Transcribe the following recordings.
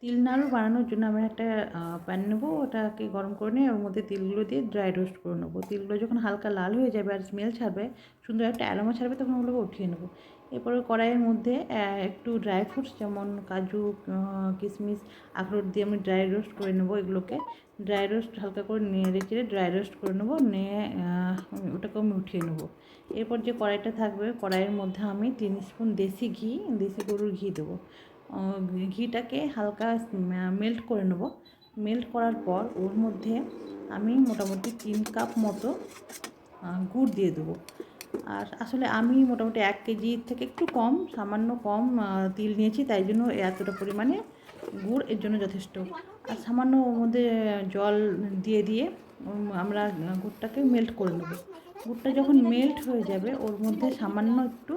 তিল নাড়ু বানানোর জন্য আমরা একটা প্যান নেব, ওটাকে গরম করে নিয়ে ওর মধ্যে তিলগুলো দিয়ে ড্রাই রোস্ট করে নেবো। তিলগুলো যখন হালকা লাল হয়ে যাবে আর স্মেল ছাড়বে, সুন্দর একটা অ্যারোমা ছাড়বে, তখন ওগুলোকে উঠিয়ে নেবো। এরপরে কড়াইয়ের মধ্যে একটু ড্রাই ফ্রুটস যেমন কাজু, কিশমিশ, আখরোট দিয়ে আমি ড্রাই রোস্ট করে নেবো। এগুলোকে ড্রাই রোস্ট হালকা করে নেড়ে চেড়ে ড্রাই রোস্ট করে নেবো, নিয়ে ওটাকে আমি উঠিয়ে নেবো। এরপর যে কড়াইটা থাকবে, কড়াইয়ের মধ্যে আমি 3 স্পুন দেশি ঘি, দেশি গরুর ঘি দেবো। ঘিটাকে হালকা মেল্ট করে নেব। মেল্ট করার পর ওর মধ্যে আমি মোটামুটি 3 কাপ মতো গুড় দিয়ে দেবো। আর আসলে আমি মোটামুটি 1 কেজির থেকে একটু কম, সামান্য কম তিল নিয়েছি, তাই জন্য এতটা পরিমাণে গুড় এর জন্য যথেষ্ট। আর সামান্য ওর মধ্যে জল দিয়ে দিয়ে আমরা গুড়টাকে মেল্ট করে নেব। গুড়টা যখন মেল্ট হয়ে যাবে, ওর মধ্যে সামান্য একটু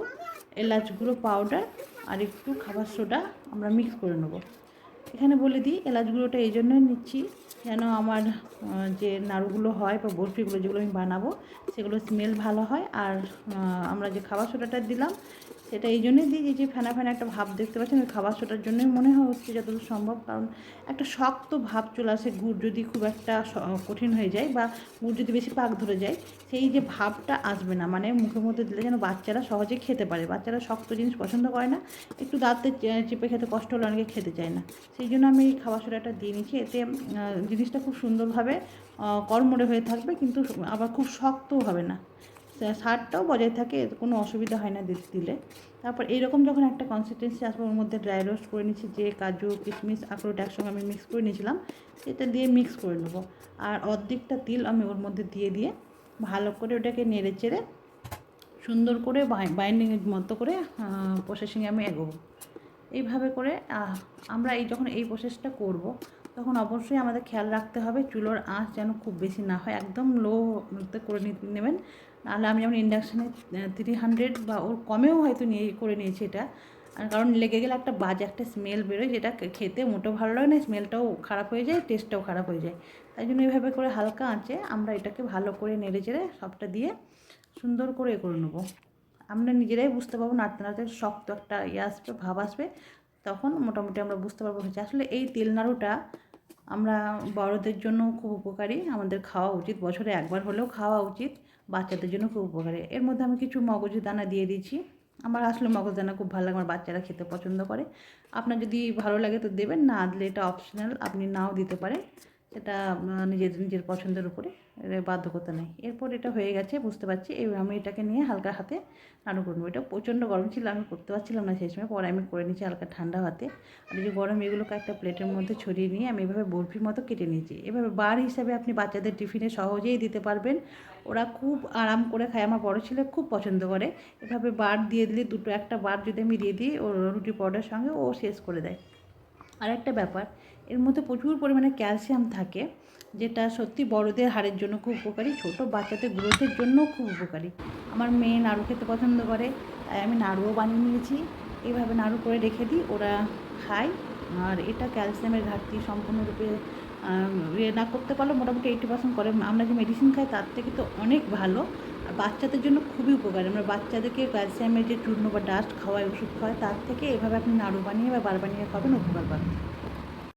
এলাচ গুঁড়ো পাউডার আর একটু খাবার সোডা আমরা মিক্স করে নেব। এখানে বলে দিই, এলাচ গুঁড়োটা এই জন্যই নিচ্ছি যেন আমার যে নাড়ুগুলো হয় বা বরফিগুলো যেগুলো আমি বানাবো সেগুলো স্মেল ভালো হয়। আর আমরা যে খাবার সোডাটা দিলাম সেটা এই জন্যই দিই যে ফেনা ফেনা একটা ভাব দেখতে পাচ্ছেন, ওই খাবার সোডার জন্যই মনে হয় হচ্ছে যতদূর সম্ভব। কারণ একটা শক্ত ভাব চলে আসে, গুড় যদি খুব একটা কঠিন হয়ে যায় বা গুড় যদি বেশি পাক ধরে যায়, সেই যে ভাবটা আসবে না। মানে মুখের মধ্যে দিলে যেন বাচ্চারা সহজে খেতে পারে। বাচ্চারা শক্ত জিনিস পছন্দ করে না, একটু দাঁতে চেপে খেতে কষ্ট হলে অনেকে খেতে চায় না। সেই জন্য আমি এই খাবার সোডাটা দিয়ে নিচ্ছি। এতে জিনিসটা খুব সুন্দরভাবে কড়মড়ে হয়ে থাকবে, কিন্তু আবার খুব শক্তও হবে না, স্বাদটাও বজায় থাকে, এতে কোনো অসুবিধা হয় না দিলে। তারপর এইরকম যখন একটা কনসিস্টেন্সি আসবে, ওর মধ্যে ড্রাই রোস্ট করে নিচ্ছি যে কাজু, কিশমিশ, আখরোট একসঙ্গে আমি মিক্স করে নিয়েছিলাম, সেটা দিয়ে মিক্স করে নেবো। আর অর্ধেকটা তিল আমি ওর মধ্যে দিয়ে ভালো করে ওটাকে নেড়ে চেড়ে সুন্দর করে বাইন্ডিংয়ের মতো করে প্রসেসিংয়ে আমি এগোবো। এইভাবে করে আমরা যখন এই প্রসেসটা করব, তখন অবশ্যই আমাদের খেয়াল রাখতে হবে চুলোর আঁচ যেন খুব বেশি না হয়, একদম লোতে করে নেবেন। নাহলে আমি যেমন ইন্ডাকশানে 300 বা ওর কমেও হয়তো করে নিয়েছি এটা। আর কারণ লেগে গেলে একটা বাজে একটা স্মেল বেরোয়, যেটা খেতে মোটেও ভালো লাগে না, স্মেলটাও খারাপ হয়ে যায়, টেস্টটাও খারাপ হয়ে যায়। তাই জন্য এইভাবে করে হালকা আঁচে আমরা এটাকে ভালো করে নেড়ে চেড়ে সবটা দিয়ে সুন্দর করে করে নেবো। আমরা নিজেরাই বুঝতে পারবো নাড়তে নাড়তে শক্ত একটা আসবে, ভাব আসবে, তখন মোটামুটি আমরা বুঝতে পারবো হয়েছে। আসলে এই তেল নাড়ুটা আমরা বড়দের জন্য খুব উপকারী, আমাদের খাওয়া উচিত, বছরে একবার হলেও খাওয়া উচিত, বাচ্চাদের জন্য খুব উপকারী। এর মধ্যে আমি কিছু মগজ দানা দিয়ে দিয়েছি। আমার আসলে মগজ দানা খুব ভালো লাগে, আমার বাচ্চারা খেতে পছন্দ করে। আপনার যদি ভালো লাগে তো দেবেন, না দিলে এটা অপশনাল, আপনি নাও দিতে পারেন। সেটা নিজের পছন্দের উপরে, বাধ্যকতা নেই। এরপর এটা হয়ে গেছে বুঝতে পারছি, আমি এটাকে নিয়ে হালকা হাতে নাড়ু করে নেবো। এটা প্রচণ্ড গরম ছিল, আমি করতে পারছিলাম না সেই সময়, পরে আমি করে নিয়েছি হালকা ঠান্ডা হাতে। আর এই যে গরম এগুলোকে একটা প্লেটের মধ্যে ছড়িয়ে নিয়ে আমি এভাবে বরফির মতো কেটে নিয়েছি। এভাবে বার হিসাবে আপনি বাচ্চাদের টিফিনে সহজেই দিতে পারবেন, ওরা খুব আরাম করে খায়। আমার বড় ছেলে খুব পছন্দ করে। এভাবে বার দিয়ে দিলে একটা বার যদি আমি দিয়ে দিই ওর রুটি পরোটার সঙ্গে, ও শেষ করে দেয়। আর একটা ব্যাপার, এর মধ্যে প্রচুর পরিমাণে ক্যালসিয়াম থাকে, যেটা সত্যি বড়দের হাড়ের জন্য খুব উপকারী, ছোটো বাচ্চাদের গ্রোথের জন্যও খুব উপকারী। আমার মেয়ে নাড়ু খেতে পছন্দ করে, তাই আমি নাড়ুও বানিয়ে নিয়েছি। এইভাবে নাড়ু করে রেখে দিই, ওরা খায়। আর এটা ক্যালসিয়ামের ঘাটতি সম্পূর্ণরূপে না করতে পারলে মোটামুটি 80% করে। আমরা যে মেডিসিন খাই তার থেকে তো অনেক ভালো। আর বাচ্চাদের জন্য খুবই উপকারী। আমরা বাচ্চাদেরকে ক্যালসিয়ামের যে চূর্ণ বা ডাস্ট খাওয়াই, ওষুধ খাওয়াই, তার থেকে এভাবে আপনি নাড়ু বানিয়ে বা বার বানিয়ে খাবেন, উপকার পাবেন।